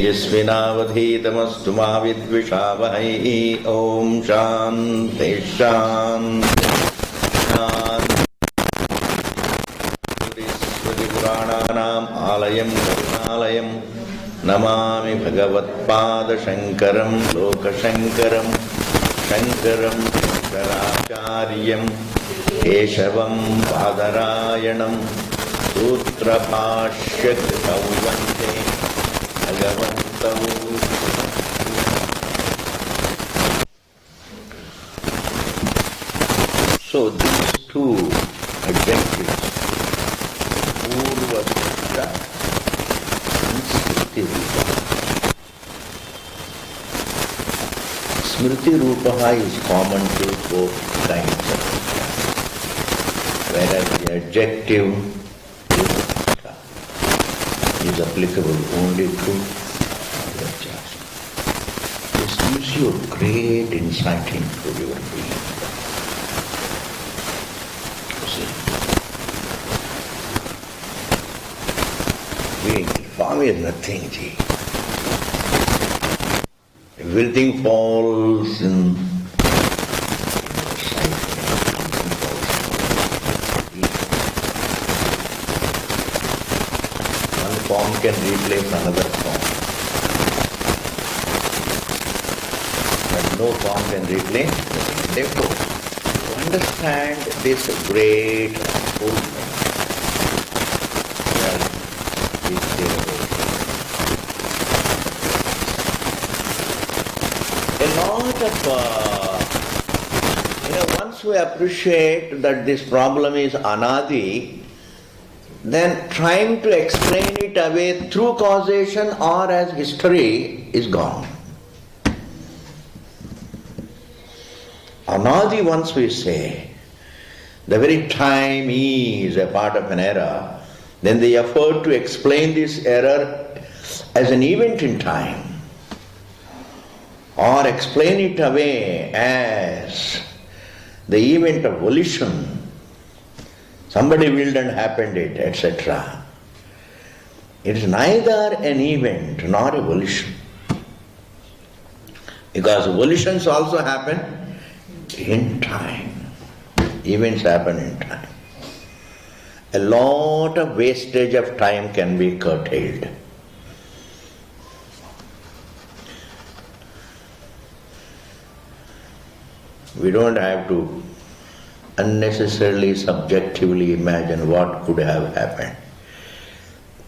यस्मिनावधीतमस्तु मा विद्विषावहै। ओम शांति शांति शांति। स्मृतिपुराणानाम् आलयं करुणालयं नमामि भगवत्पादशङ्करं लोकशङ्करं शङ्करं शङ्कराचार्यं केशवं बादरायणं सूत्रभाष्यकृतौ वन्दे भगवन्तौ। So these two adjectives, Purvasya and Smriti Rupa. Smriti Rupa is common to both kinds of Purvasya, whereas the adjective is applicable only to Purvasya. This gives you great insight into your being. Form is nothing, gee. Everything falls in sight. One form can replace another form, but no form can replace nothing. Therefore, to understand this great unfoldment, once we appreciate that this problem is anadi, then trying to explain it away through causation or as history is gone. Anadi, once we say, the very time is a part of an error, then the effort to explain this error as an event in time or explain it away as the event of volition, somebody willed and happened it, etc. It is neither an event nor a volition. Because volitions also happen in time. Events happen in time. A lot of wastage of time can be curtailed. We don't have to unnecessarily subjectively imagine what could have happened.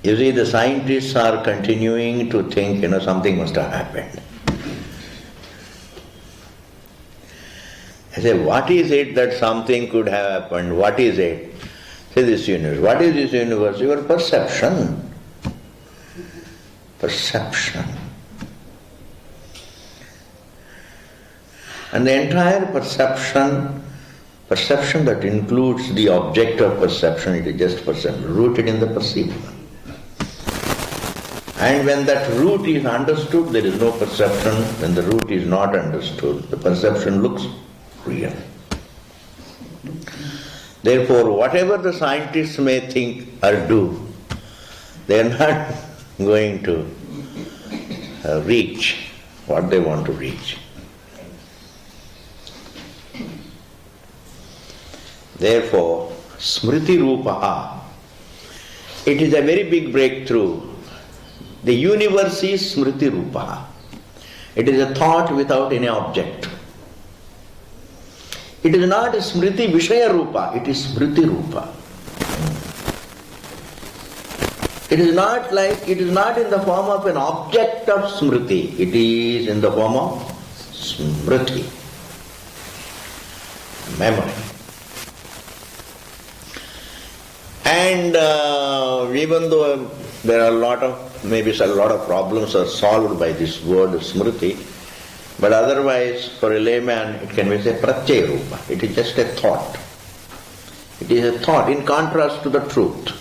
You see, the scientists are continuing to think, something must have happened. I say, what is it that something could have happened? What is it? Say, this universe. What is this universe? Your perception. Perception. And the entire perception that includes the object of perception, it is just perception, rooted in the perceiver. And when that root is understood, there is no perception. When the root is not understood, the perception looks real. Therefore, whatever the scientists may think or do, they are not going to reach what they want to reach. Therefore, Smriti Rupaha, it is a very big breakthrough. The universe is Smriti Rupaha. It is a thought without any object. It is not a Smriti Vishaya Rupa, it is Smriti Rupa. It is not in the form of an object of Smriti, it is in the form of Smriti, memory. And even though there are a lot of problems are solved by this word Smriti, but otherwise for a layman it can be said Pratyaya Rupa. It is just a thought. It is a thought in contrast to the truth.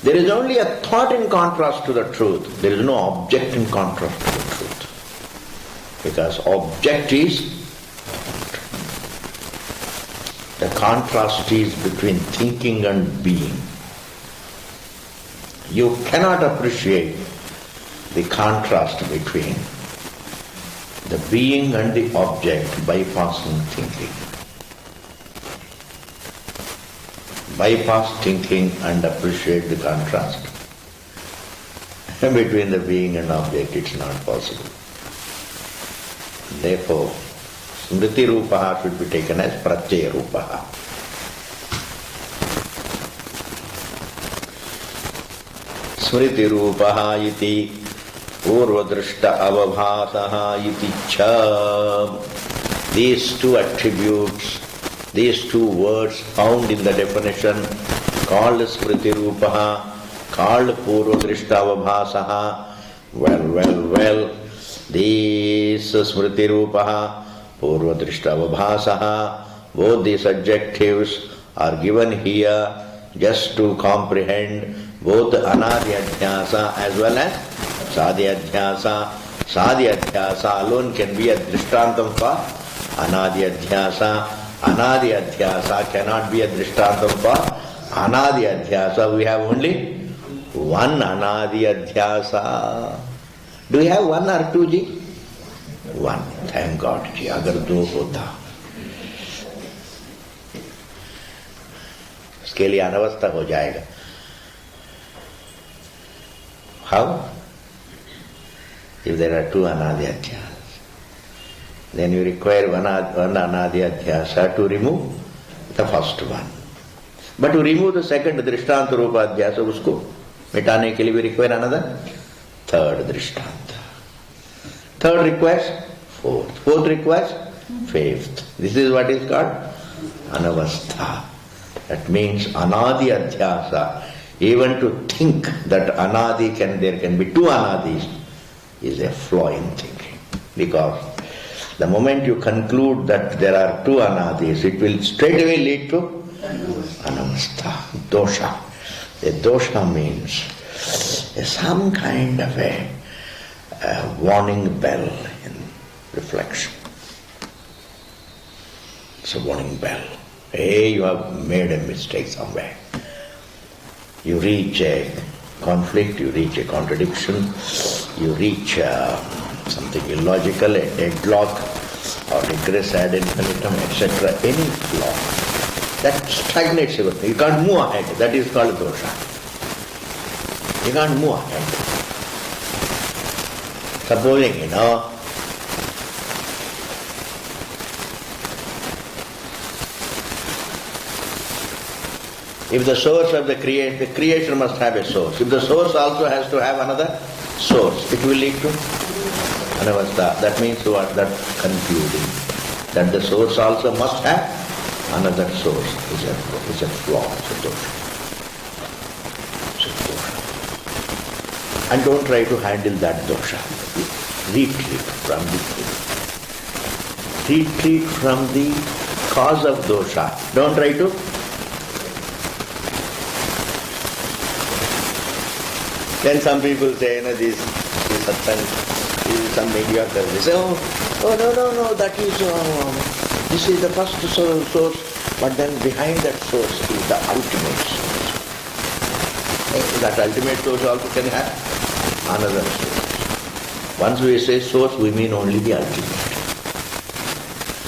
There is only a thought in contrast to the truth. There is no object in contrast to the truth. Because object is the contrast is between thinking and being. You cannot appreciate the contrast between the being and the object bypassing thinking. Bypass thinking and appreciate the contrast between the being and object. It's not possible. Therefore, Smriti Rupaha should be taken as Pratyaya Rupaha. Smriti Rupaha iti Purvadrishta Avabhasaha iti cha. These two attributes, these two words found in the definition called Smriti Rupaha, called Purvadrishta Avabhasaha. Well, these Smriti Rupaha, Purvadrishta Avabhasaha, both these adjectives are given here just to comprehend both Anadi Adhyasa as well as Sadi Adhyasa. Sadi Adhyasa alone can be a drishtantam for Anadi Adhyasa. Anadi Adhyasa cannot be a drishtantam for Anadi Adhyasa. We have only one Anadi Adhyasa. Do we have one or two, ji? One. Thank God, ji. Agar do hota. इसके लिए अनवस्था हो जाएगा. How? If there are two Anadi Adhyasas, then you require one Anadi Adhyasa to remove the first one. But to remove the second Drishtanta Rupa Adhyasa, usko mitane ke liye we require another third Drishtanta. Third requires fourth. Fourth requires fifth. This is what is called Anavastha. That means Anadi Adhyasa. Even to think that Anadi there can be two Anadis is a flaw in thinking. Because the moment you conclude that there are two Anadis, it will straight away lead to Anavastha, dosha. A dosha means some kind of a warning bell in reflection. It's a warning bell. Hey, you have made a mistake somewhere. You reach a conflict, you reach a contradiction, you reach something illogical, a deadlock, or regress ad infinitum, etc. Any flaw that stagnates everything. You can't move ahead. That is called dosha. You can't move ahead. Supposing, if the source of the creation must have a source. If the source also has to have another source, it will lead to anavastha. That means what? That confusing. That the source also must have another source. Is a flaw, it's a dosha. It's a dosha. And don't try to handle that dosha. Retreat from the cause of dosha. Don't try to. Then some people say, this satsang is some mediocre. They say, no, that is, this is the first source, but then behind that source is the ultimate source. That ultimate source also can have another source. Once we say source, we mean only the ultimate.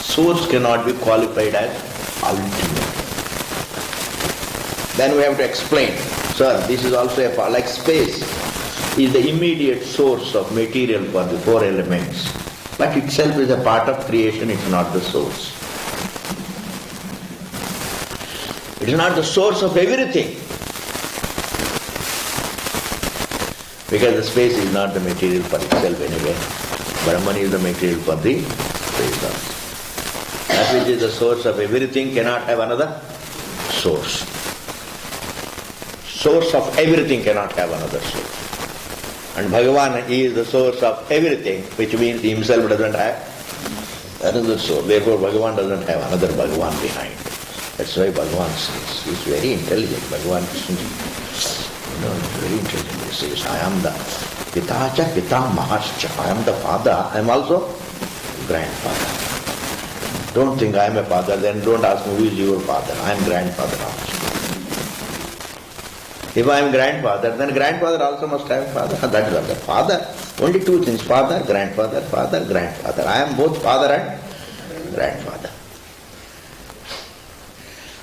Source cannot be qualified as ultimate. Then we have to explain. Sir, this is also a part, like space is the immediate source of material for the four elements, but itself is a part of creation, it's not the source. It is not the source of everything, because the space is not the material for itself anyway. Brahman is the material for the space also. That which is the source of everything cannot have another source. Source of everything cannot have another source. And Bhagavan is the source of everything, which means he himself doesn't have another source. Therefore Bhagavan doesn't have another Bhagavan behind. That's why Bhagavan says, he's very intelligent. Bhagavan is very intelligent. He says, I am the Pitacha Pitamahascha. I am the father, I am also grandfather. Don't think I am a father, then don't ask me who is your father. I am grandfather also. If I am grandfather, then grandfather also must have father. That is the father. Only two things, father, grandfather, father, grandfather. I am both father and grandfather.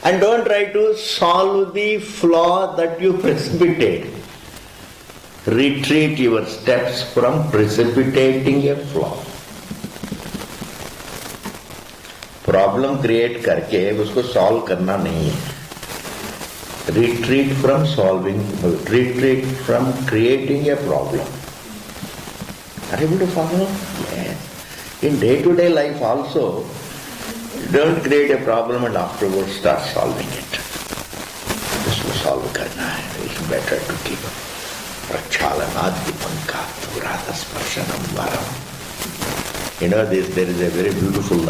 And don't try to solve the flaw that you precipitate. Retreat your steps from precipitating a flaw. Problem create करके उसको solve करना नहीं है. Retreat from solving, retreat from creating a problem. Are you able to follow? Yes. In day-to-day life also, don't create a problem and afterwards start solving it. इसको solve करना है. It's better to keep प्रक्षालनाद्विपंकात् पुरातस्पर्शनम Varam. You know, there is a very beautiful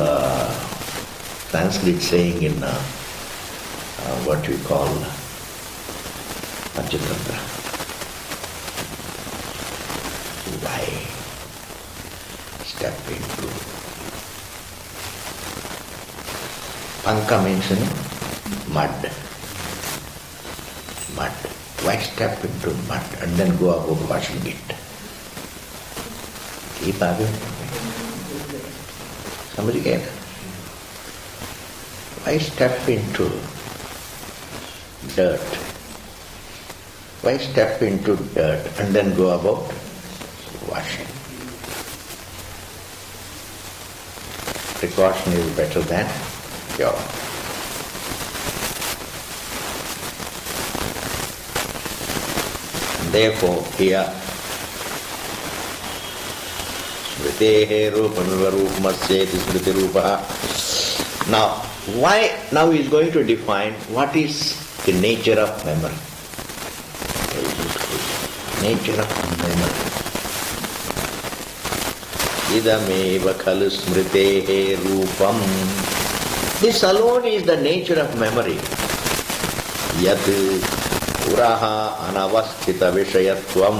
Sanskrit saying in what we call Panchatantra. Why step into Panka means mud. Mud. Why step into mud and then go about washing it? Keep आगे. समझ गए ना? Why step into dirt? Why step into dirt and then go about washing? Precaution is better than cure. Therefore, here, smritehe rupamiva rupamasyeti smriti rupaha. Now, why? Now he is going to define what is the nature of memory. Nature of memory. Idameva khalu smritehe rupam. This alone is the nature of memory. Yat puraha anavasthita vishayatvam.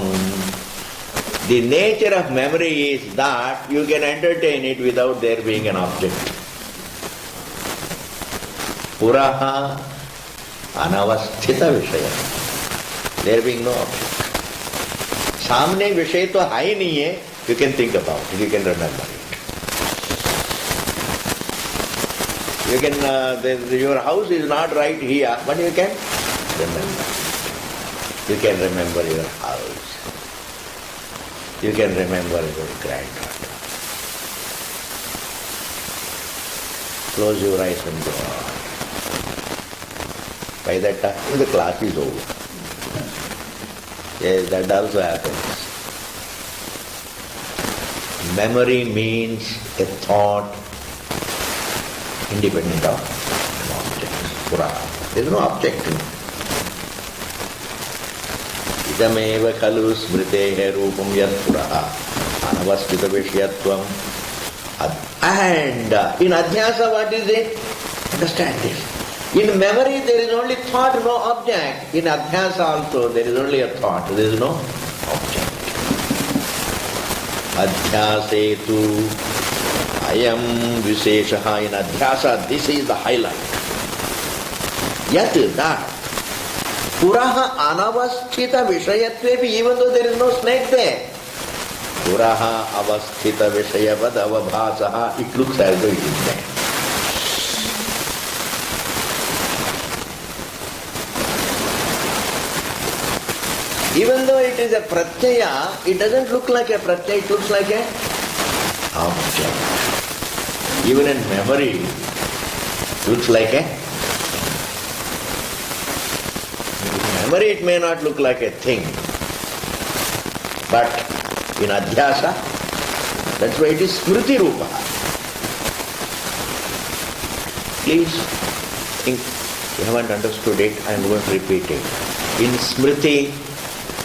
The nature of memory is that you can entertain it without there being an object. Puraha anavasthita vishaya. There being no object. सामने विषय तो है ही नहीं है, you can think about it, you can remember it. You can, your house is not right here, but you can remember. You can remember your house. You can remember your granddaughter. Close your eyes and go on. By that time, the class is over. Yes, that also happens. Memory means a thought independent of an object. Puraha. There is no object in it. Idameva khalu smritehe rupam yat puraha anavasthita vishayatvam. And in adhyasa, what is it? Understand this. In memory there is only thought, no object. In adhyasa also there is only a thought, there is no object. Adhyasetu ayam visheshaha. In adhyasa, this is the highlight. Yet that puraha anavasthita vishayatvepi, even though there is no snake there. Puraha avasthita vishayavad avabhasaha, it looks as though it is there. Even though it is a pratyaya, it doesn't look like a pratyaya, it looks like a object. Even in memory, it looks like a memory, it may not look like a thing. But in adhyasa, that's why it is smriti rupa. Please think, you haven't understood it, I am going to repeat it. In smriti,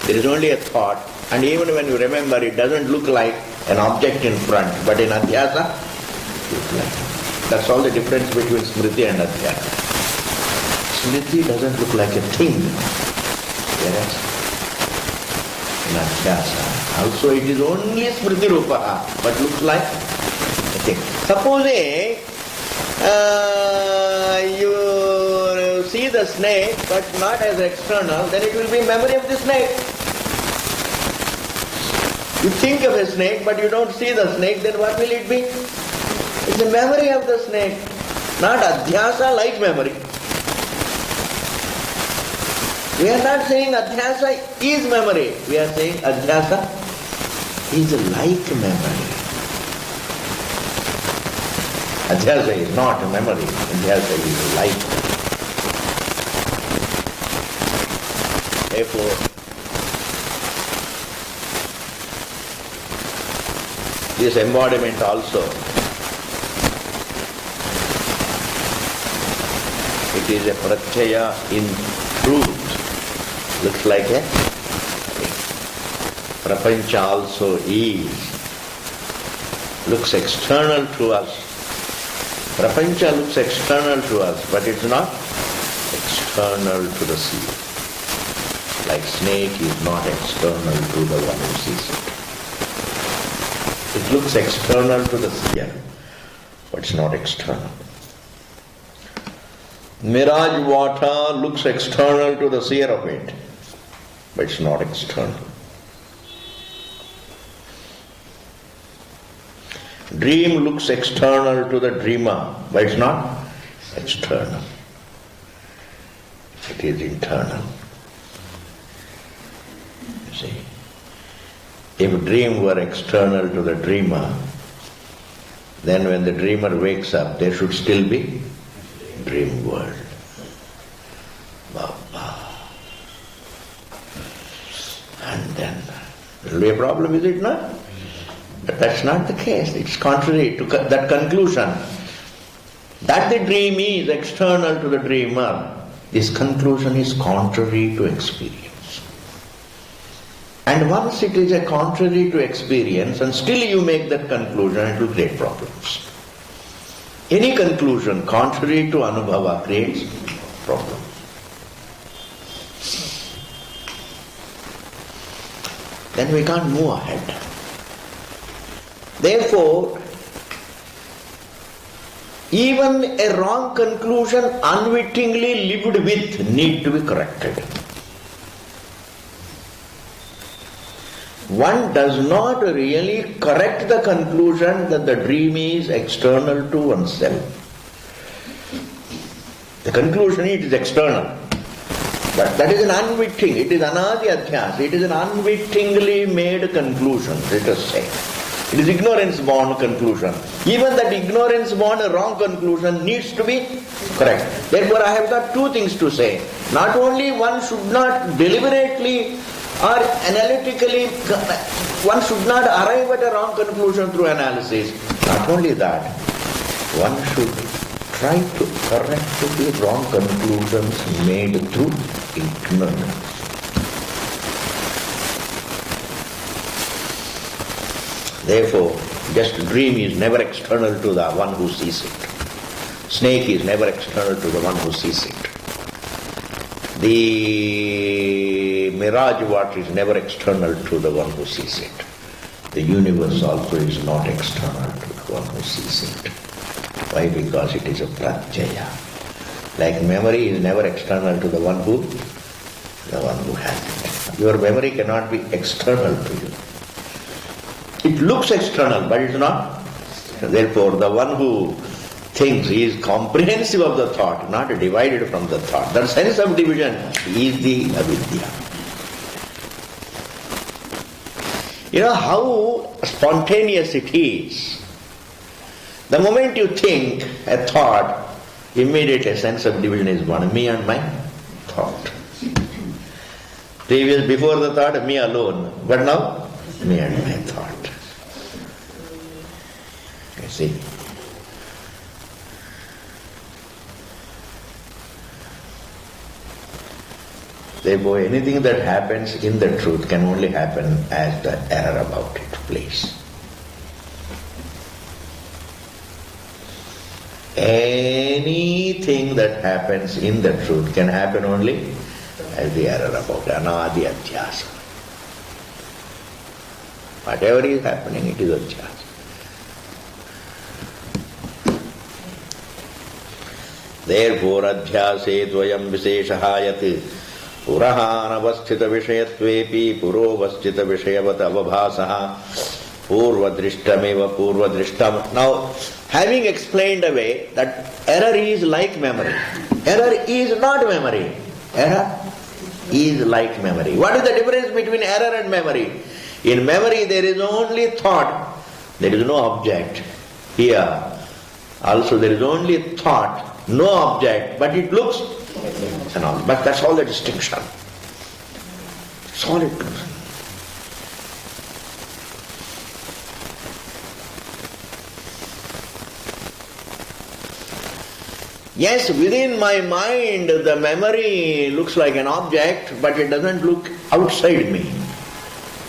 there is only a thought, and even when you remember, it doesn't look like an object in front, but in adhyasa, it looks like. That's all the difference between smriti and adhyasa. Smriti doesn't look like a thing, whereas in adhyasa, also it is only smriti rupa, but looks like a thing. Suppose you see the snake but not as external, then it will be memory of the snake. You think of a snake but you don't see the snake, then what will it be? It's a memory of the snake, not adhyasa like memory. We are not saying adhyasa is memory. We are saying adhyasa is like memory. Adhyasa is not a memory. Adhyasa is like. Therefore, this embodiment also, it is a pratyaya in truth. Looks like a prapancha also is. Looks external to us. Prapancha looks external to us, but it's not external to the sea. Like snake is not external to the one who sees it. It looks external to the seer, but it's not external. Mirage water looks external to the seer of it, but it's not external. Dream looks external to the dreamer, but it's not external. It is internal. You see, if dream were external to the dreamer, then when the dreamer wakes up, there should still be dream world. Baba. And then there will be a problem, is it not? But that's not the case. It's contrary to that conclusion. That the dream is external to the dreamer, this conclusion is contrary to experience. And once it is a contrary to experience and still you make that conclusion, it will create problems. Any conclusion contrary to anubhava creates problems. Then we can't move ahead. Therefore, even a wrong conclusion unwittingly lived with need to be corrected. One does not really correct the conclusion that the dream is external to oneself. The conclusion it is external. But that is an unwitting, it is anadi adhyas, it is an unwittingly made conclusion, let us say. It is ignorance-born conclusion. Even that ignorance-born wrong conclusion needs to be correct. Therefore, I have got two things to say. Not only one should not deliberately or analytically, one should not arrive at a wrong conclusion through analysis. Not only that, one should try to correct the wrong conclusions made through ignorance. Therefore, just dream is never external to the one who sees it. Snake is never external to the one who sees it. The mirage water is never external to the one who sees it. The universe also is not external to the one who sees it. Why? Because it is a pratyaya. Like memory is never external to the one who has it. Your memory cannot be external to you. It looks external, but it's not. Therefore, the one who thinks he is comprehensive of the thought, not divided from the thought. That sense of division is the avidya. You know how spontaneous it is. The moment you think a thought, immediate sense of division is born. Me and my thought. Before the thought, me alone. But now, me and my thought. You see? Therefore, anything that happens in the truth can only happen as the error about it plays. Anything that happens in the truth can happen only as the error about anadi adhyasa. Whatever is happening, it is adhyasa. Therefore, adhyase dvayam visheshaha yat purahanavasthita vishayatvepi purovasthita vishayavat avabhasaha purvadrishtameva purvadrishtam. Now, having explained away that error is like memory, error is not memory. Error is like memory. What is the difference between error and memory? In memory there is only thought, there is no object. Here also there is only thought, no object, but it looks an object. But that's all the distinction. That's all it means. Yes, within my mind the memory looks like an object, but it doesn't look outside me.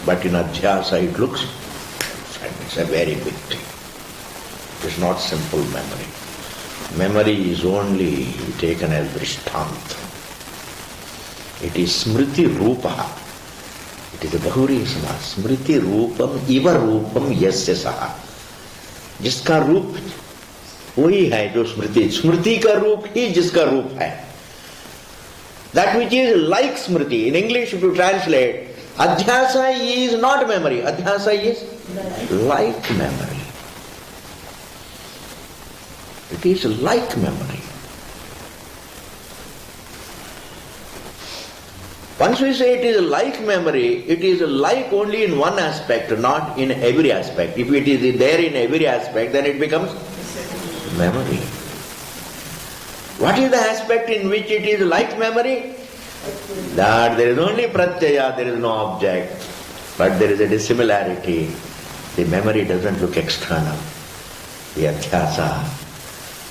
But in adhyasa it looks outside me. It's a very big thing. It's not simple memory. Memory is only taken as drishtanta. It is smriti rupa. It is a bahuri sama. Smriti rupam iva rupam yasya saha. जिसका रूप वही है जो स्मृति, स्मृति का रूप ही जिसका रूप है. That which is like smriti. In English if you translate, adhyasa is not memory, adhyasa is like memory. It is like memory. Once we say it is like memory, it is like only in one aspect, not in every aspect. If it is there in every aspect, then it becomes memory. What is the aspect in which it is like memory? That there is only pratyaya, there is no object, but there is a dissimilarity. The memory doesn't look external. The adhyasa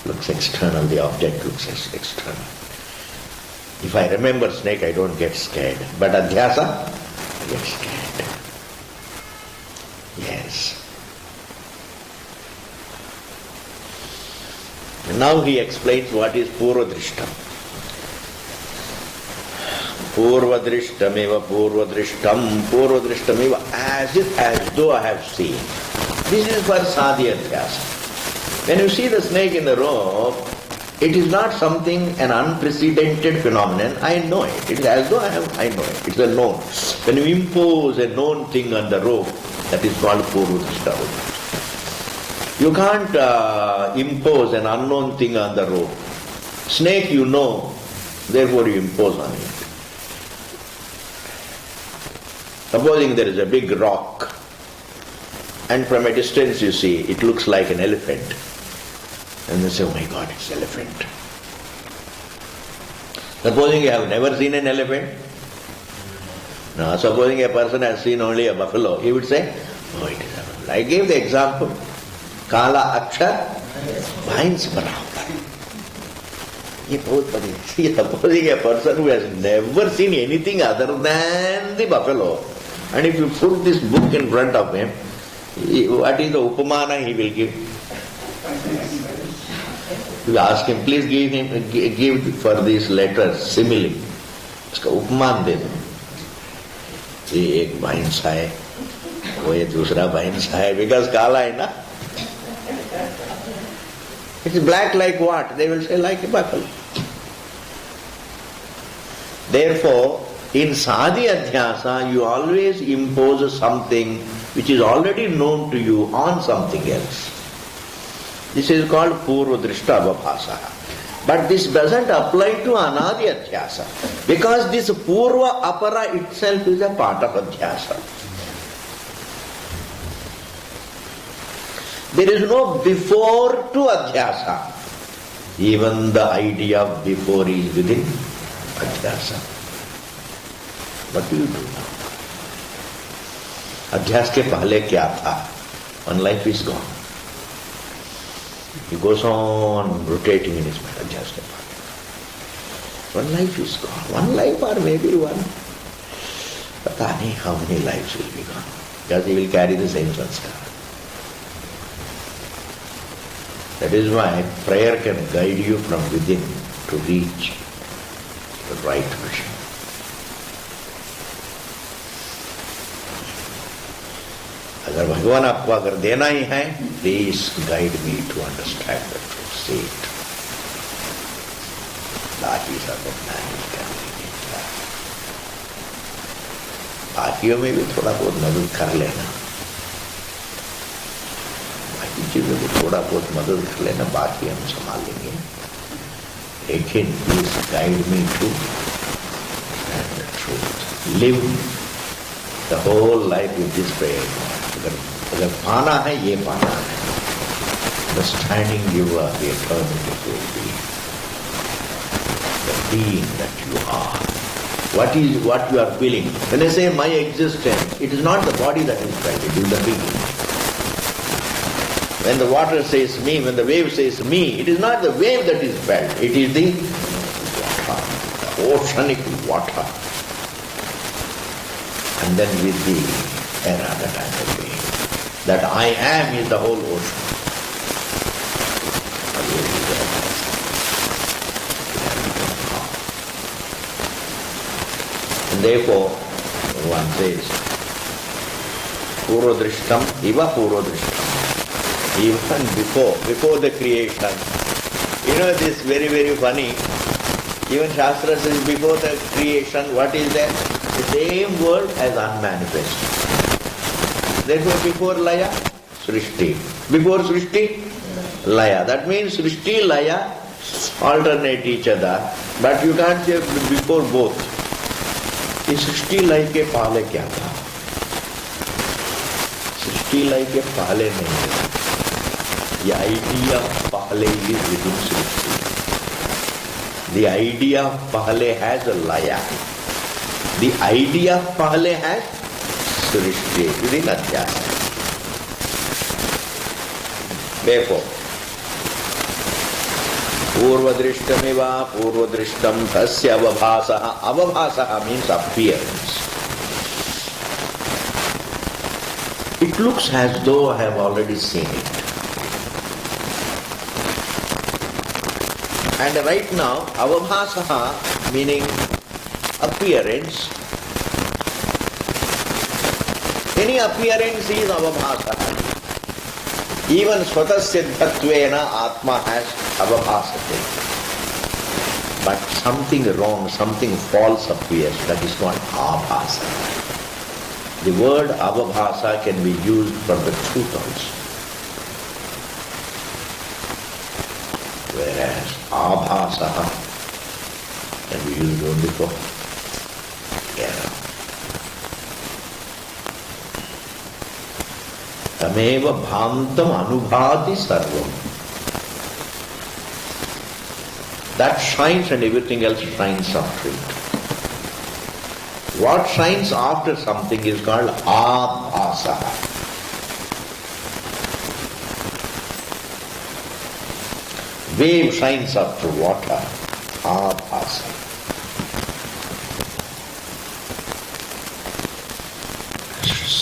looks external, the object looks external. If I remember snake, I don't get scared. But adhyasa, I get scared. Yes. And now he explains what is purvadrishtam. Purvadrishtameva purvadrishtam, purvadrishtameva, as though I have seen. This is for sadhi adhyasa. When you see the snake in the rope, it is not something, an unprecedented phenomenon. I know it. It is as though I know it. It's a known. When you impose a known thing on the rope, that is called purvadrishtam. You can't impose an unknown thing on the rope. Snake you know, therefore you impose on it. Supposing there is a big rock, and from a distance you see, it looks like an elephant. And you say, oh my God, it's an elephant. Supposing you have never seen an elephant. Now, supposing a person has seen only a buffalo, he would say, oh, it is a buffalo. I gave the example. काला अक्षर binds बराबर. ये बहुत बड़ी. See, supposing a person who has never seen anything other than the buffalo, and if you put this book in front of him, what is the upamana he will give? You ask him, please give for these letters simile. इसका उपमान दे दो. ये एक भैंसा है, वो ये दूसरा भैंसा है, because काला है ना. It is black like what? They will say like a buffalo. Therefore, in sadhi adhyasa, you always impose something which is already known to you on something else. This is called purvadrishta avabhasa. But this doesn't apply to anadi adhyasa, because this purva apara itself is a part of adhyasa. There is no before to adhyasa. Even the idea of before is within adhyasa. What do you do now? Adhyas ke pahle kya tha? One life is gone. He goes on rotating in his mind. Adhyas ke pahle. One life is gone. One life or maybe one. Pata nahi how many lives will be gone. Because he will carry the same sanskar. That is why prayer can guide you from within to reach the right vision. अगर भगवान आपको अगर देना ही है, please guide me to understand the truth. See it. बाकी सब अपना ही कर लेंगे। बाकियों में भी थोड़ा बहुत मदद कर लेना, बाकी चीजों में थोड़ा बहुत मदद कर लेना, बाकी हम संभाल लेंगे। लेकिन please guide me to end the truth, live the whole life with this prayer. अगर पाना है, ये पाना है, understanding you are the eternity will be the being that you are. What you are feeling? When I say my existence, it is not the body that is felt, it is the being. When the water says me, when the wave says me, it is not the wave that is felt, it is the water, the oceanic water. And then with the era that I am the wave. That I am is the whole ocean. And therefore, one says, Purvadrishtam iva Purvadrishtam. Even before the creation. You know, this is very, very funny. Even Shastra says before the creation, what is there? The same word as unmanifest. Therefore, before Laya, Srishti. Before Srishti, Laya. That means Srishti, Laya alternate each other, but you can't say before both. ये सृष्टि लय के पहले क्या था? सृष्टि लय के पहले नहीं है। The idea पहले is within Srishti. The idea पहले has a laya. The idea पहले has सृष्टि within अध्यास. Therefore, पूर्वदृष्टमिव पूर्वदृष्टम तस्य अवभासः. अवभासः means appearance. It looks as though I have already seen it. And right now, avabhasaha meaning appearance. Any appearance is avabhasaha. Even svatasiddhatvena atma has avabhasate. But something wrong, something false appears. That is called abhasa. The word avabhasa can be used for the truth also. Whereas abhasa can be used only for error. Tameva bhantam anubhati sarvam. That shines and everything else shines after it. What shines after something is called abhasa. Wave shines after water, abhasa.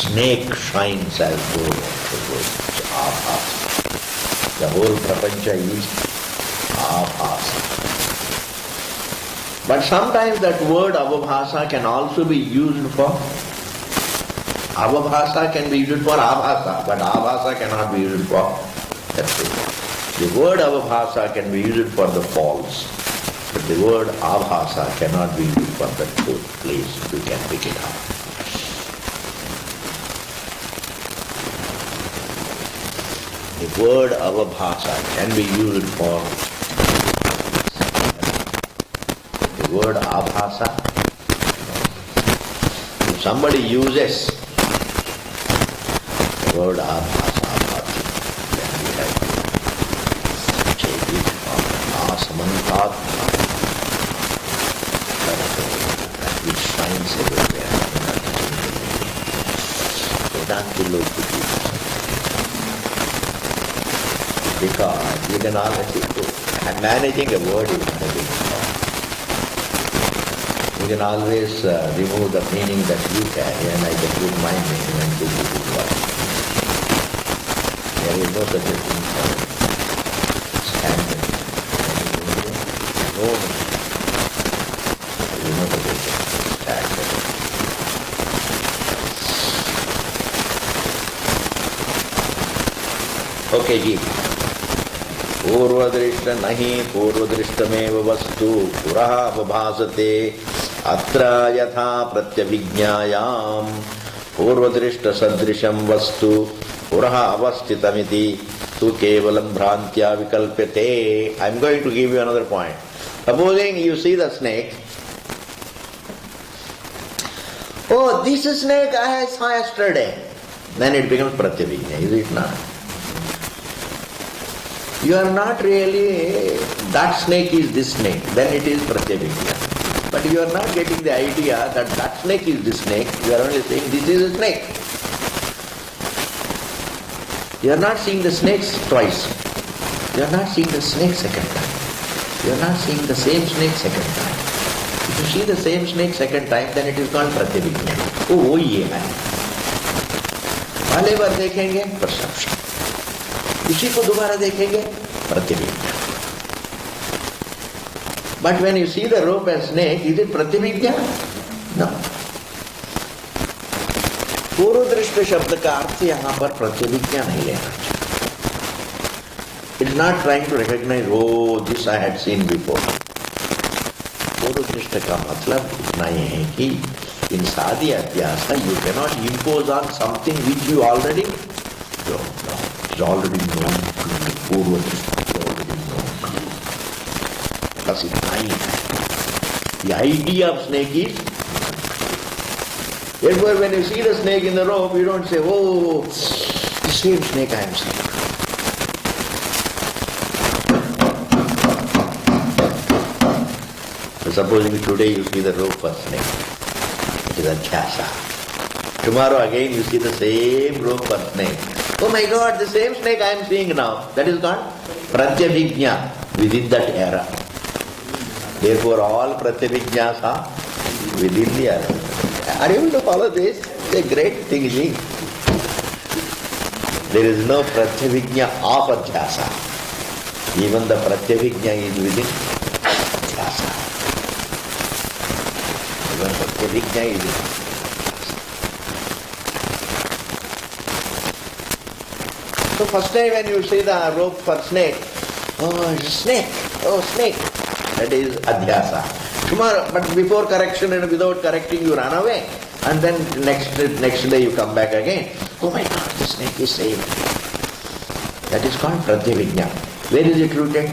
Snake shines as though water goes, abhasa. The whole prapancha is abhasa. But sometimes that word avabhasa can also be used for, avabhasa can be used for abhasa, but abhasa cannot be used for the truth. The word avabhasa can be used for the false, but the word abhasa cannot be used for the truth. Please, you can pick it up. The word avabhasa can be used for the word abhasa. If somebody uses the word abhasa, then we have to change it from asamantat, that which shines everywhere. Vedanta will look at it. Because you can always, managing a word is not a big problem. You can always remove the meaning that you carry and I can put my meaning and give you the word. There is no such a thing for standard. No, there is no such a thing standard. Okay, Ji. पूर्वदृष्ट नहि पूर्वदृष्टमेव वस्तु पुरः अवभासते अत्र यथा प्रत्यभिज्ञायाम् पूर्वदृष्ट सदृशं वस्तु पुरः अवस्थितमिति तु केवलं भ्रान्त्या विकल्प्यते. I am going to give you another point. Supposing you see the snake. Oh, this snake I saw yesterday. Then it becomes pratyabhijna, is it not? You are not really, that snake is this snake, then it is pratyabhijna. But you are not getting the idea that that snake is this snake, you are only saying this is a snake. You are not seeing the snakes twice. You are not seeing the snake second time. You are not seeing the same snake second time. If you see the same snake second time, then it is called pratyabhijna. Oh, वो ये है. पहले बार देखेंगे perception. उसी को दोबारा देखेंगे pratyabhijna. But when you see the rope and snake, is it pratyabhijna? No. पूर्व दृष्टि शब्द का अर्थ यहाँ पर प्रत्यभिज्ञा नहीं लेना चाहिए. It's not trying to recognize, oh, this I had seen before. पूर्व दृष्टि का मतलब इतना ही है कि in sadhi adhyasa you cannot impose on something which you already don't know. It's already known to you. पूर्व दृष्टि already known to you. बस इतना ही है. The idea of snake is. Therefore, when you see the snake in the rope, you don't say, oh, the same snake I am seeing. So supposing today you see the rope for snake, it is adhyasa. Tomorrow again you see the same rope for snake. Oh my God, the same snake I am seeing now. That is called pratyabhijna within that era. Therefore, all pratyabhijnas are within the era. Are you able to follow this? It's a great thing, see. There is no pratyabhijna of adhyasa. Even the pratyabhijna is within adhyasa. Even pratyabhijna is within adhyasa. So first time when you see the rope for snake, oh, it's a snake, oh, snake. That is adhyasa. Tomorrow, but before correction and without correcting you run away, and then next day you come back again. Oh my God, the snake is saved. That is called pratyabhijna. Where is it rooted?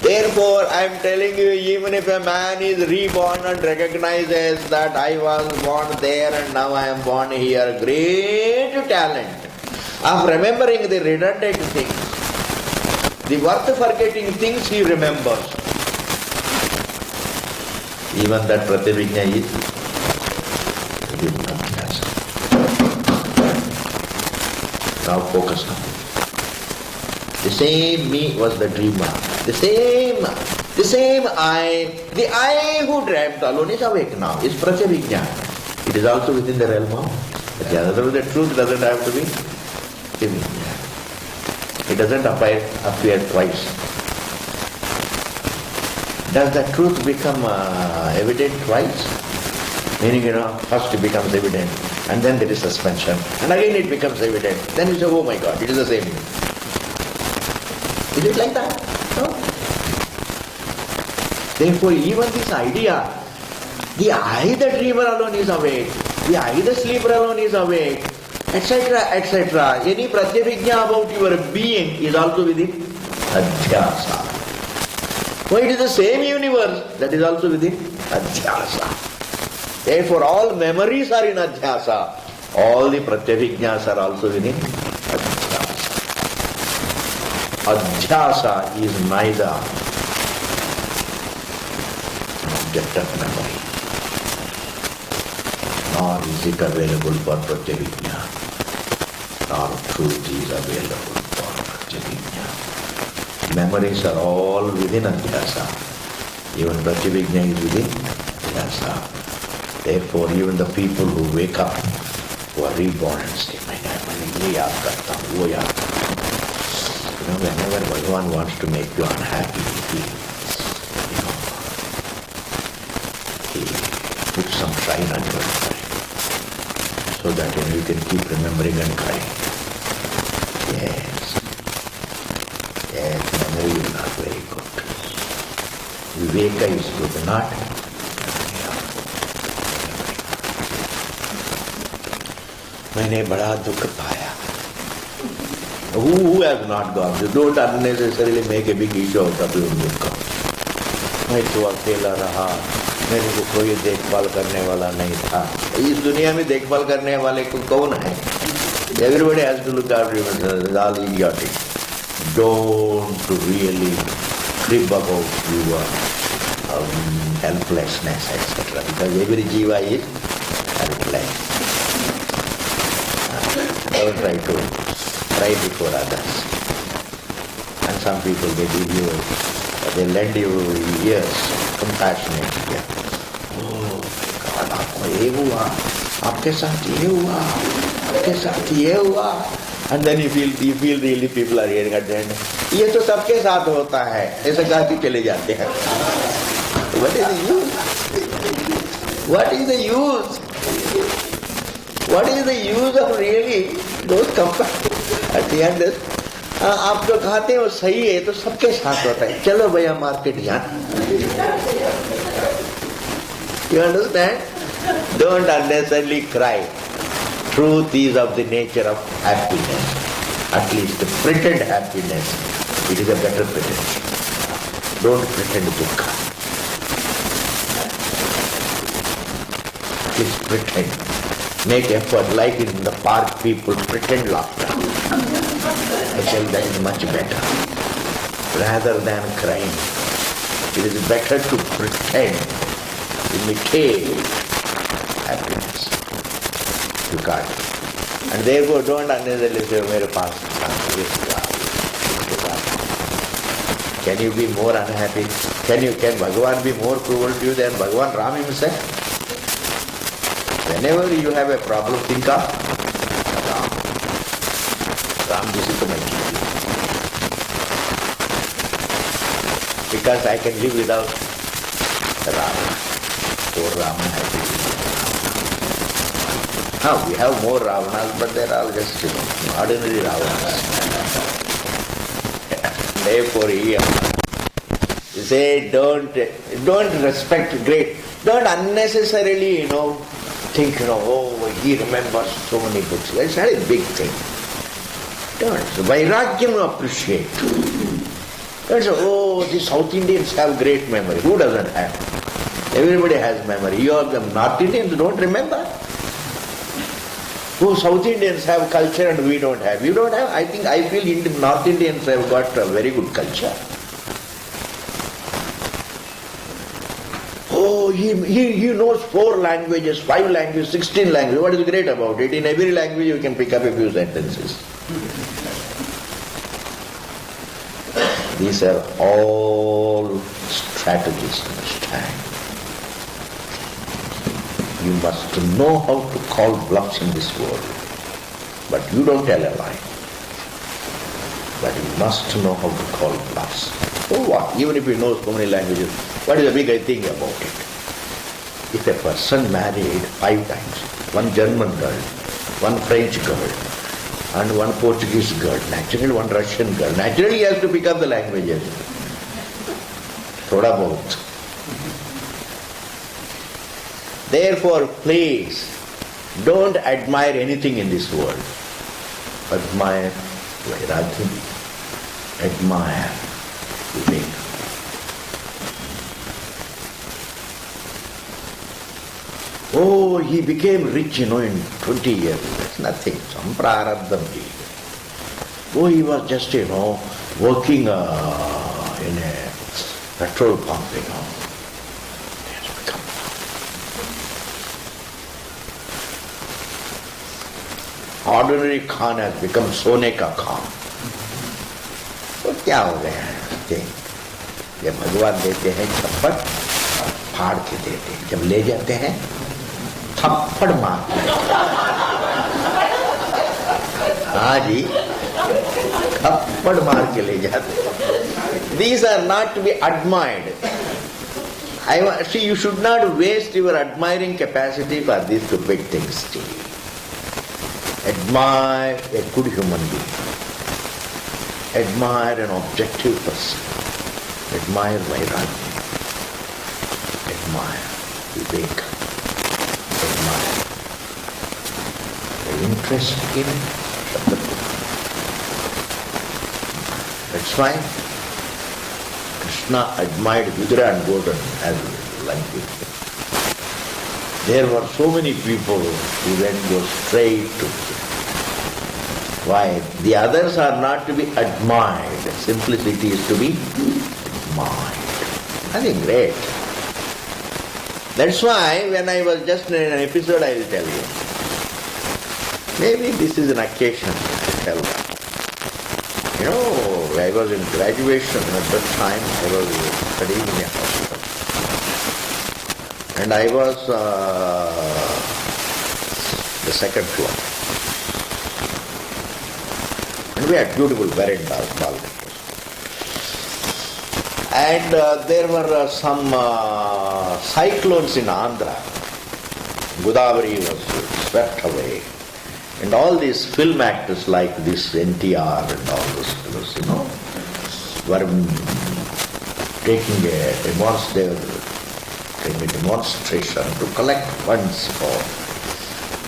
Therefore, I am telling you, even if a man is reborn and recognizes that I was born there and now I am born here, great talent of remembering the redundant things. The worth forgetting things he remembers. Even that pratyabhijna is adhyasa. Now focus on it. The same me was the dreamer. The same I, the I who dreamt alone is awake now, is pratyabhijna. It is also within the realm of adhyasa. The truth doesn't have to be pratyabhijna. It doesn't appear twice. Does the truth become evident twice? Meaning, first it becomes evident, and then there is suspension, and again it becomes evident. Then you say, oh my God, it is the same. Is it like that? No. Therefore, even this idea, the I, the dreamer alone is awake, the I, the sleeper alone is awake, etc., etc. Any pratyabhijna about your being is also within adhyasa. So it is the same universe, that is also within adhyasa. Therefore, all memories are in adhyasa. All the pratyabhijnas are also within adhyasa. Adhyasa is neither object of memory, nor is it available for pratyabhijna, nor truth is available for pratyabhijna. Memories are all within adhyasa. Even pratyabhijna is within adhyasa. Therefore, even the people who wake up, who are reborn and say, मैं ये याद करता हूँ, वो याद करता हूँ. Whenever Bhagavan wants to make you unhappy, he puts some shine on your mind, so that you can keep remembering and crying. Yeah. Yes, memory is not very good. Viveka is good, not? मैंने बड़ा दुख पाया. Who has not gone? You don't unnecessarily make a big issue out of your दुख. मैं तो अकेला रहा, मेरे को कोई देखभाल करने वाला नहीं था. इस दुनिया में देखभाल करने वाले को कौन है? Everybody has to look after himself. It's all idiotic. Don't really crib about your helplessness, etc. Because every jiva is helpless. Don't try to cry before others. And some people, they lend you ears, compassionate ear. Oh God, आपको ये हुआ, आपके साथ ये हुआ, आपके साथ ये हुआ. And then you feel really people are hearing at the end. ये तो सबके साथ होता है, ऐसा कहा कि चले जाते हैं. What is the use? What is the use? What is the use of really those companies? At the end, आप जो खाते हो सही है तो सबके साथ होता है. चलो भैया मार्केट जाना. You understand? Don't unnecessarily cry. Truth is of the nature of happiness. At least pretend happiness. It is a better pretense. Don't pretend dukkha. Please pretend. Make effort, like in the park people pretend laughter. I tell that is much better. Rather than crying. It is better to pretend, imitate happiness. You can't. And therefore don't unnecessarily say, mere paas can you be more unhappy? Can Bhagavan be more cruel to you than Bhagavan Ram himself? Whenever you have a problem, think of Ram. Ram, this is my duty. Because I can live without Ram. Poor Rama has to live. Now we have more Ravanas, but they are all just ordinary Ravanas. Therefore, you say don't respect great. Don't unnecessarily, think, oh, he remembers so many books. That's not a big thing. Don't. Vairagyam appreciate. Don't say, oh, the South Indians have great memory. Who doesn't have? Everybody has memory. You of them North Indians don't remember. Oh, South Indians have culture and we don't have. You don't have? I feel North Indians have got a very good culture. Oh, he knows 4 languages, 5 languages, 16 languages. What is great about it? In every language you can pick up a few sentences. These are all strategies, understand. You must know how to call bluffs in this world. But you don't tell a lie. But you must know how to call bluffs. So what? Even if you know so many languages, what is the big thing about it? If a person married 5 times, 1 German girl, 1 French girl, and 1 Portuguese girl, naturally 1 Russian girl, naturally he has to pick up the languages. Thoda bahut. Therefore, please, don't admire anything in this world. Admire Vairagya. Admire Viveka. Oh, he became rich, in 20 years. That's nothing. Some prarabdham. Oh, he was just, working in a petrol pump, He has become. Ordinary Khan has become Sone ka Khan. तो क्या हो गया है? ये भगवान देते हैं चप्पट और फाड़ के देते हैं. जब ले जाते हैं थप्पड़ मारते हैं. हाँ जी, थप्पड़ मार के ले जाते हैं. These are not to be admired. See, you should not waste your admiring capacity for these stupid things. Admire a good human being. admire an objective person, admire Vairagya, admire Viveka, admire the interest in Shabda. That's why Krishna admired Vidura and Godhan as like it. There were so many people who then go straight to Vidura. Why? The others are not to be admired. Simplicity is to be admired. Nothing great. That's why when I was just in an episode, I will tell you. Maybe this is an occasion to tell that. You know, I was in graduation at that time. I was studying in a hospital. And I was the second floor. And we had beautiful verandas, balconies. And there were some cyclones in Andhra. Godavari was swept away. And all these film actors like this NTR and all those fellows, were taking a demonstration to collect funds for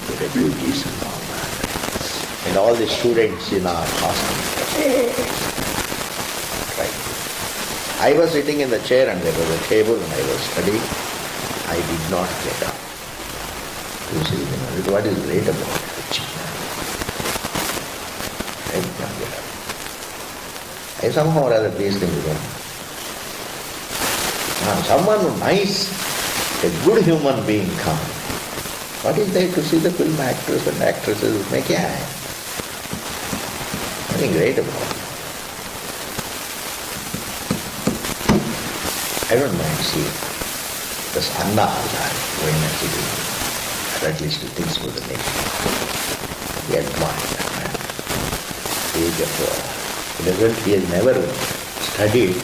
the refugees and all that. And all the students in our hospital. Right. I was sitting in the chair and there was a table and I was studying. I did not get up. You see, what is great about it? I did not get up. I somehow or other these things don't. Someone nice, a good human being comes. What is there to see the film actors and actresses make a eye? Nothing great about it. I don't mind seeing this Anna going and sitting, or at least he thinks for the nation. We admire that man. He has never studied.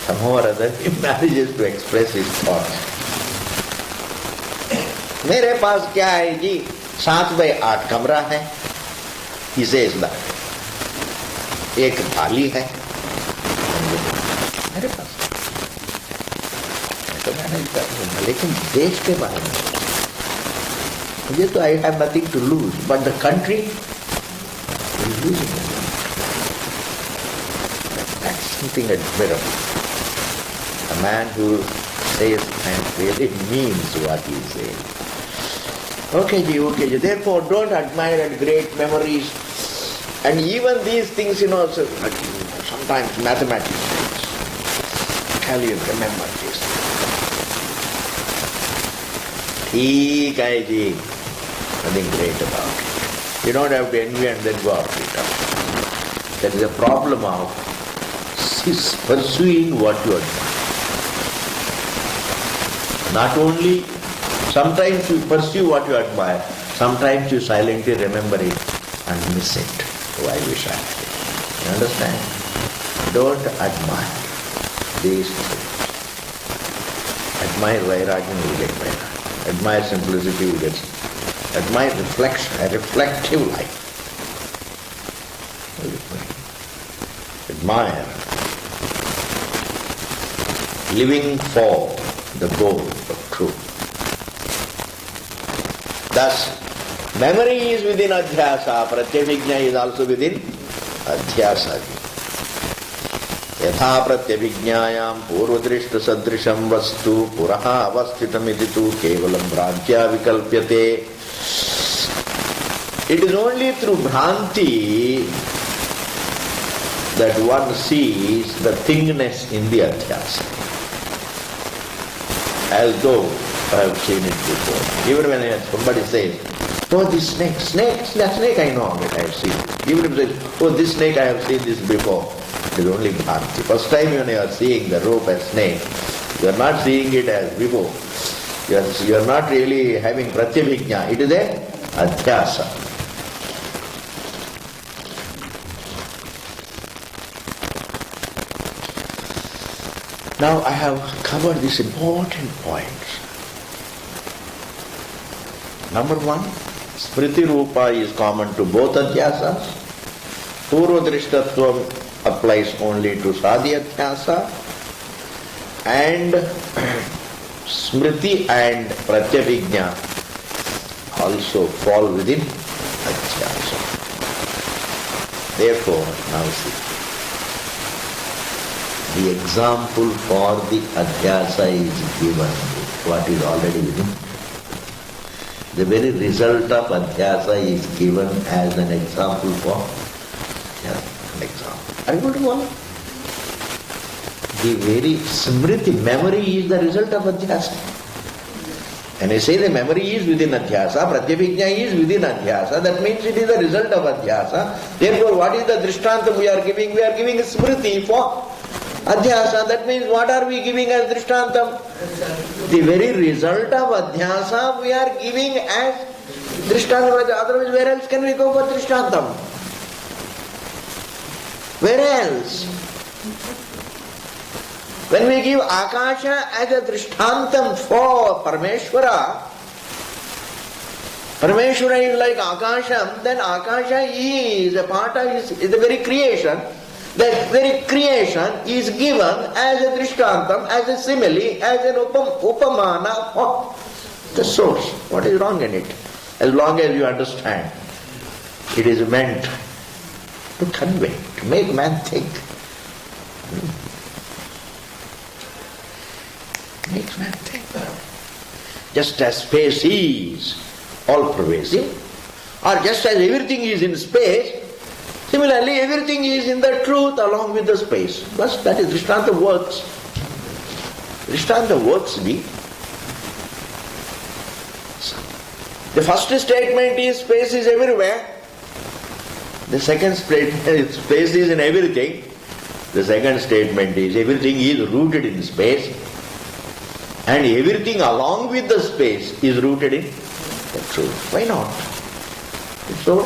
Somehow or other, he manages to express his thoughts. मेरे पास क्या है जी 7x8 कमरा है. He says that. एक थाली है. मेरे पास मैं तो मैनेज कर लूँगा, लेकिन देश के बारे में मुझे तो I have nothing to lose, but the country is losing it. That's something admirable. A man who says and really means what he says. Okay ji. Therefore, don't admire at great memories. And even these things, sometimes mathematics tell you, remember this. ठीक है जी. Nothing great about it. You don't have to envy and then go after it. That is a problem of pursuing what you admire. Not only, sometimes you pursue what you admire, sometimes you silently remember it and miss it. Oh, I wish I had it. You understand? Don't admire these things. Admire Vairagya, you will get Vairagya. Admire simplicity, you will get simplicity. Admire reflection, a reflective life. Admire living for the goal of truth. Thus, memory is within adhyasa, pratyabhijna is also within adhyasa. Yatha pratyabhijnayam purvadrishta sadrisham vastu puraha avasthitamiti tu kevalam bhrantya vikalpyate. It is only through bhranti that one sees the thingness in the adhyasa. As though I have seen it before. Even when somebody says, oh, this snake, that snake I know that I have seen. Even if they say, oh, this snake I have seen this before. It is only bhakti. First time when you are seeing the rope as snake, you are not seeing it as before. You are not really having pratyabhijna. It is a adhyasa. Now I have covered these important points. Number one, Smriti Rupa is common to both adhyasas. Purvadrishtatvam applies only to sadhyadhyasa, and smriti and pratyabhijna also fall within adhyasa. Therefore, now see, the example for the adhyasa is given, what is already within. The very result of adhyasa is given as an example for an example. Are you going to follow? The very smriti, memory is the result of adhyasa. And I say the memory is within adhyasa, pratyabhijna is within adhyasa, that means it is the result of adhyasa. Therefore, what is the drishtanta we are giving? We are giving a smriti for adhyasa. That means what are we giving as drishtantam? The very result of adhyasa we are giving as drishtantam. Otherwise, where else can we go for drishtantam? Where else? When we give Akasha as a drishtantam for Parameshwara, Parameshwara is like Akasham, then Akasha is a part of is the very creation. That very creation is given as a drishtantam, as a simile, as an upamana for the source. What is wrong in it? As long as you understand, it is meant to convey, to make man think. Makes man think. Just as space is all-pervasive, or just as everything is in space, similarly everything is in the truth along with the space. Thus that is Drishtanta works. Drishtanta works be. The first statement is space is everywhere. The second statement is space is in everything. The second statement is everything is rooted in space. And everything along with the space is rooted in the truth. Why not? So,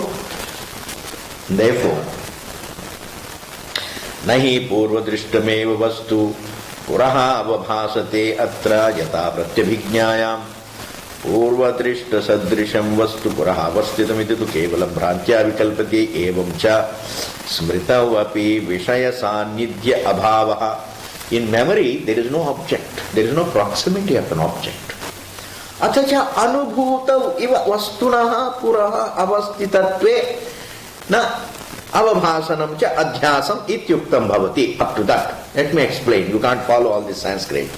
therefore, nahi purvadrishtameva vastu puraha avabhasate atra yata pratyabhijnayam purvadrishta sadrisham vastu puraha avasthitamiti tu kevalam bhrantya vikalpati evam cha smritavapi vishaya sannidhya abhavaha. In memory, there is no object. There is no proximity of an object. Atacha anubhuta iva vastunaha puraha avasthitatve na avabhasanam cha adhyasam ityuktam bhavati. Up to that. Let me explain. You can't follow all this Sanskrit.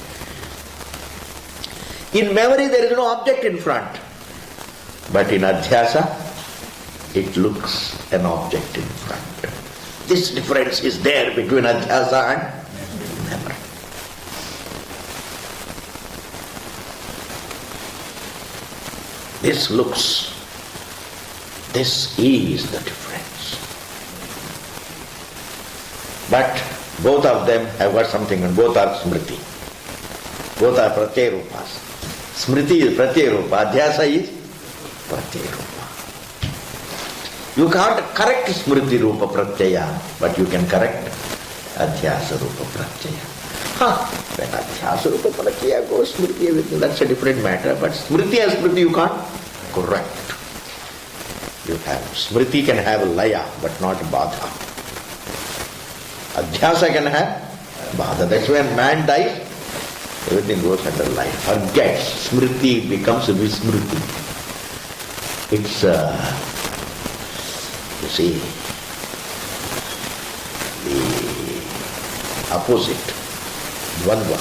In memory, there is no object in front. But in adhyasa, it looks an object in front. This difference is there between adhyasa and memory. This looks, this is the difference. But both of them have got something, and both are smriti. Both are pratyarupas. Smriti is pratyarupa, adhyasa is pratyarupa. You can't correct smriti rupa pratyaya, but you can correct adhyasa rupa pratyaya. When adhyasa rupa pratyaya goes, smriti, everything, that's a different matter. But smriti as smriti you can't correct. You have, smriti can have laya, but not badha. Adhyasa can have badha. That's when man dies, everything goes under laya. Forgets. Smriti becomes vismriti. It's, you see, the opposite. Dvandva.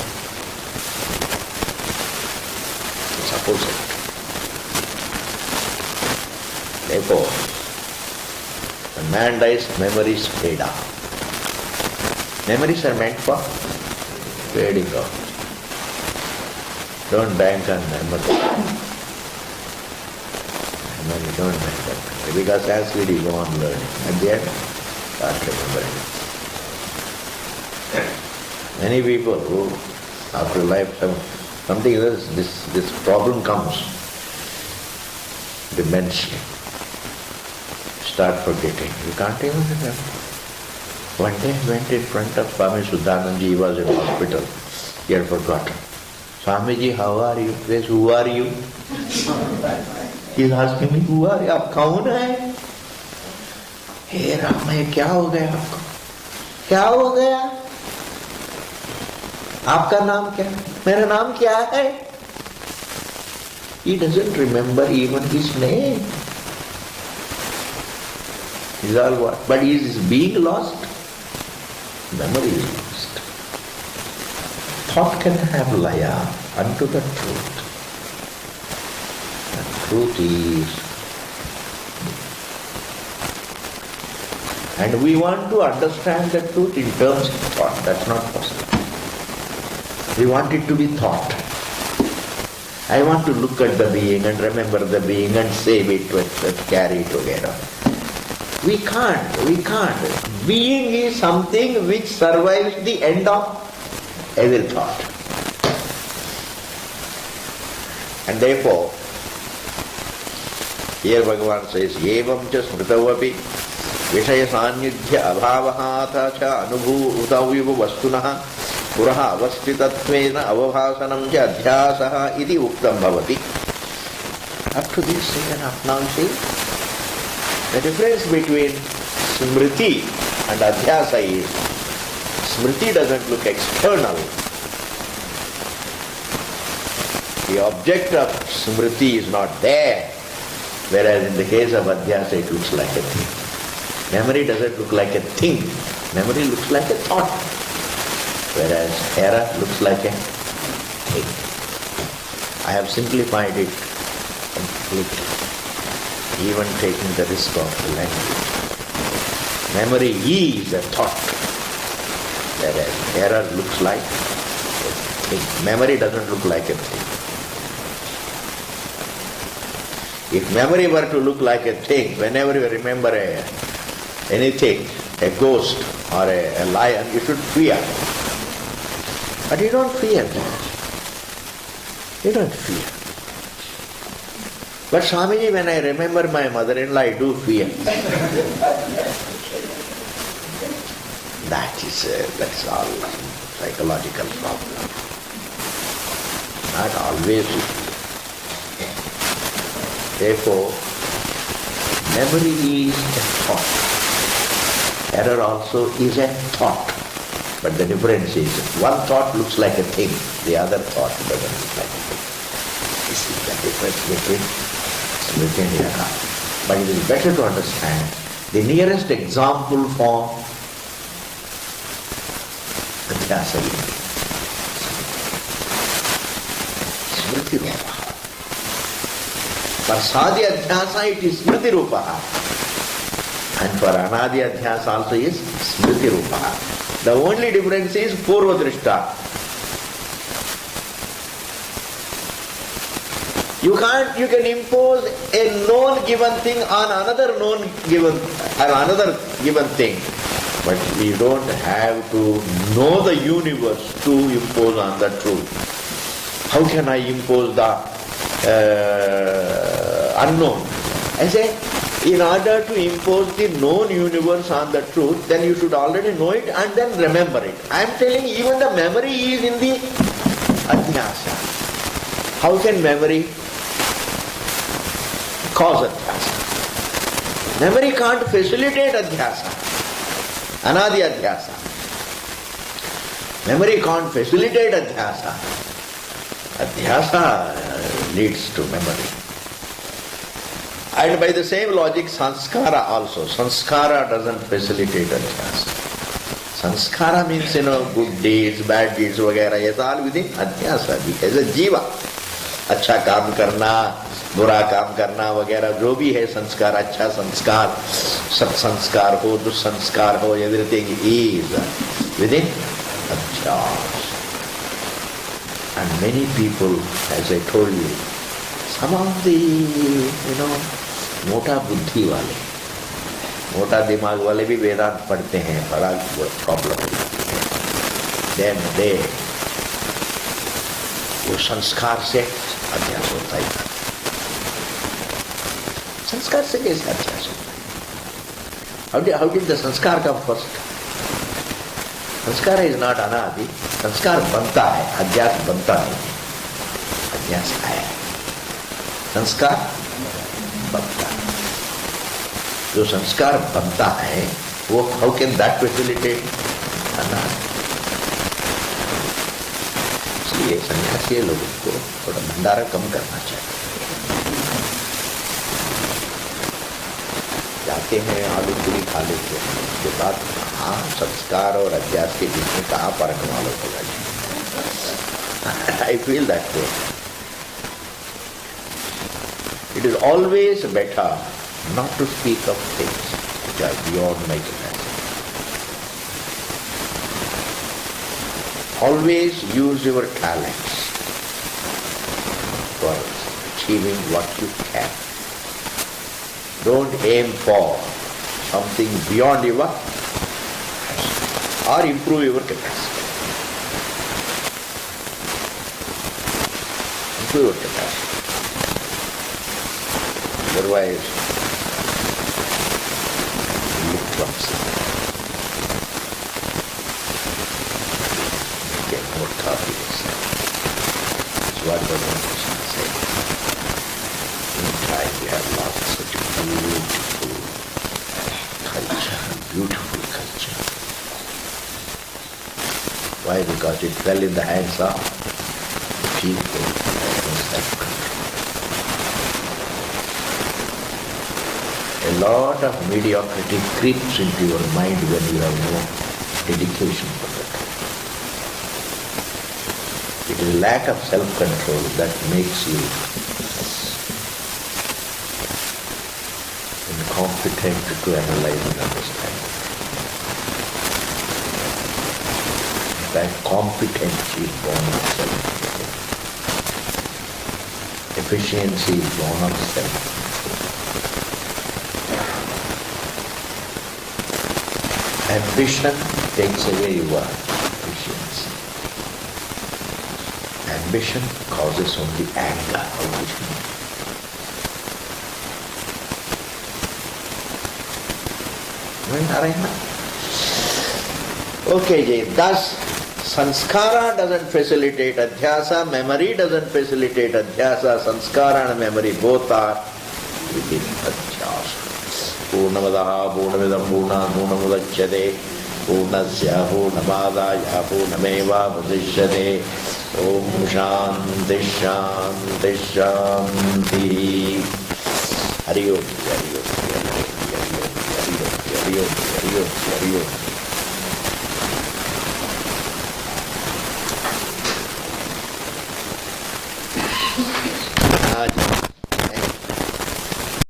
It's opposite. Therefore, when man dies, memories fade out. Memories are meant for fading out. Don't bank on memory. Don't bank on memory. Because as we go on learning, at the end, start remembering. Many people who, after lifetime, something else, this problem comes. Dementia. Start forgetting. You can't even remember. One day I went in front of Swami Suddhananji. He was in hospital. He had forgotten. Swamiji, how are you? He says, who are you? He is asking me, who are you? आप कौन है? हे राम, ये क्या हो गया आपको? क्या हो गया? आपका नाम क्या? मेरा नाम क्या है? He doesn't remember even his name. Is all what? But he is being lost. Memory is lost. Thought can have laya unto the truth. And truth is. And we want to understand the truth in terms of thought. That's not possible. We want it to be thought. I want to look at the being and remember the being and save it and carry it together. We can't. Being is something which survives the end of every thought. And therefore, here Bhagavan says, Evam cha smritavapi Vishaya sanyudhya abhavahatha cha anubhutaviva vastunaha puraha avastitatvena avabhasanam cha adhyasaha iti uktam bhavati. Up to this, now see, the difference between smriti and adhyasa is, smriti doesn't look external. The object of smriti is not there, whereas in the case of adhyasa it looks like a thing. Memory doesn't look like a thing, memory looks like a thought, whereas error looks like a thing. I have simplified it completely, even taking the risk of the language. Memory is a thought, whereas error looks like a thing. Memory doesn't look like a thing. If memory were to look like a thing, whenever you remember anything, a ghost or a lion, you should fear. But you don't fear that. You don't fear. But Swamiji, when I remember my mother-in-law, I do fear. That's all psychological problem. Not always you fear. Therefore, memory is a thought. Error also is a thought. But the difference is, one thought looks like a thing, the other thought doesn't look like a thing. This is the difference between smriti and error. But it is better to understand the nearest example for adhyasa is smriti rupa. For sadhya adhyasa it is smriti rupa. And for anadi adhyasa also is smriti rupa. The only difference is purva drishta. You can impose a known given thing on another given thing. But you don't have to know the universe to impose on the truth. How can I impose the unknown? I say, in order to impose the known universe on the truth, then you should already know it and then remember it. I am telling even the memory is in the adhyasa. How can memory cause adhyasa? Memory can't facilitate adhyasa. Anadi adhyasa. Memory can't facilitate adhyasa. Adhyasa leads to memory. And by the same logic, sanskara also. Sanskara doesn't facilitate adhyasa. Sanskara means, good deeds, bad deeds, वगैरह, ये all within adhyasa. As a jiva, अच्छा काम करना, बुरा काम करना वगैरह, जो भी है संस्कार, अच्छा संस्कार, सत्संस्कार हो, दुस्संस्कार हो, everything is within adhyasa. And many people, as I told you, some of the, मोटा बुद्धि वाले, मोटा दिमाग वाले भी वेदांत पढ़ते हैं, बड़ा प्रॉब्लम है। Then वो संस्कार से अभ्यास होता है। संस्कार से कैसे अभ्यास होता है? How did the संस्कार come first? संस्कार is not अनादि, संस्कार बनता है, अध्यास बनता नहीं, अध्यास है, संस्कार बनता है। जो संस्कार बनता है वो how can that facilitate खाना। इसलिए सन्यासी लोगों को थोड़ा भंडारा कम करना चाहिए। जाते हैं आलू पूरी खा लेते हैं, उसके बाद हाँ संस्कार और अभ्यास के बीच में कहाँ फर्क मालूम होगा। I feel that way. It is always better not to speak of things which are beyond my capacity. Always use your talents for achieving what you can. Don't aim for something beyond your capacity or improve your capacity. Improve your capacity. Otherwise, you look clumsy. Get more confidence. That's what Bhagavan Krishna said. Meantime, we have lost such a beautiful culture, beautiful culture. Why? Because it fell in the hands of people who self-control. A lot of mediocrity creeps into your mind when you have no dedication for the truth. It is lack of self-control that makes you incompetent to analyze and understand. In fact, competence is born of self-control. Efficiency is born of self-control. Ambition takes away your efficiency. Ambition causes only anger. Okay, Jay. Thus, sanskara doesn't facilitate adhyasa, memory doesn't facilitate adhyasa, sanskara and memory both are within adhyasa. Purnamadaha, Purnamidam, Purnamudachyate, Purnasya, Purnamadaya, Purnameva, Vadishyate, Om Shanti, Shanti, Shanti. Hari Om, Hari Om, Hari Om, Hari Om, Hari Om, Hari Om, Hari Om.